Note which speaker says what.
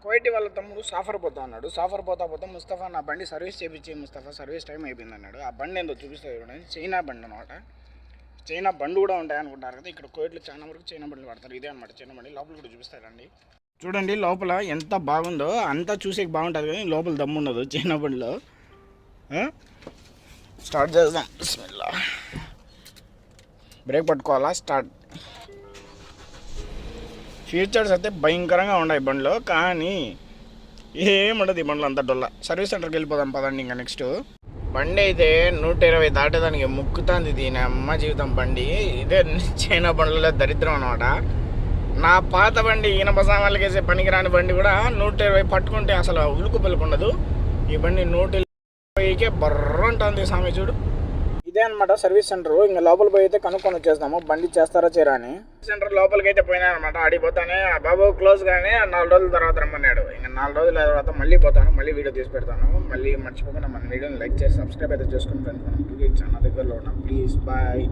Speaker 1: కోయిటి వాళ్ళ తమ్ముడు సాఫర్ పోతా అన్నాడు. సాఫర్ పోతా ముస్తఫా నా బండి సర్వీస్ చేయించి ముస్తఫా సర్వీస్ టైం అయిపోయింది అన్నాడు. ఆ బండి ఏందో చూపిస్తుంది చూడండి, చైనా బండి అనమాట. చైనా బండి కూడా ఉంటాయి అనుకుంటారు కదా, ఇక్కడ కోయిట్లో చాలా వరకు చైనా బండ్లు పడతారు. ఇదే అనమాట చైనా బండి. లోపల కూడా చూపిస్తారండి. చూడండి లోపల ఎంత బాగుందో, అంతా చూసేకి బాగుంటుంది కానీ లోపల దమ్ము ఉండదు చైనా బండిలో. స్టార్ట్ చేద్దాం. బిస్మిల్లా. బ్రేక్ పట్టుకోవాలా, స్టార్ట్. ఫీచర్స్ అయితే భయంకరంగా ఉన్నాయి బండిలో, కానీ ఏముండదు ఈ బండ్లో అంతా డొల్ల. సర్వీస్ సెంటర్కి వెళ్ళిపోదాం పదండి. ఇంకా నెక్స్ట్ బండి అయితే 120 దాటేదానికి ముక్కుతుంది దీని అమ్మ జీవితం బండి. ఇదే చైనా బండ్లలో దరిద్రం అనమాట. నా పాత బండి ఇనప సామాన్లకి వేసే పనికిరాని బండి కూడా 120 పట్టుకుంటే అసలు ఉలుకు పలుకుండదు. ఈ బండి 120కే బర్రంటుంది స్వామి చూడు. ఇదే అనమాట సర్వీస్ సెంటర్. ఇంకా లోపల పోయి అయితే కనుక్కొని వచ్చేస్తాము బండి చేస్తారా చేయరా అని. సెంటర్ లోపలికి అయితే పోయినా అనమాట. ఆడిపోతానే బాబు క్లోజ్ కానీ 4 రోజుల తర్వాత రమ్మన్నాడు. ఇంకా 4 రోజుల తర్వాత మళ్ళీ పోతాను, మళ్ళీ వీడియో తీసి పెడతాను. మళ్ళీ మర్చిపోకుండా మన వీడియోని లైక్ చేసి సబ్స్క్రైబ్ అయితే చేసుకుని ఫ్రెండ్స్. మనం 2K ఛానల్ దగ్గరలో ఉన్నాం. Please bye.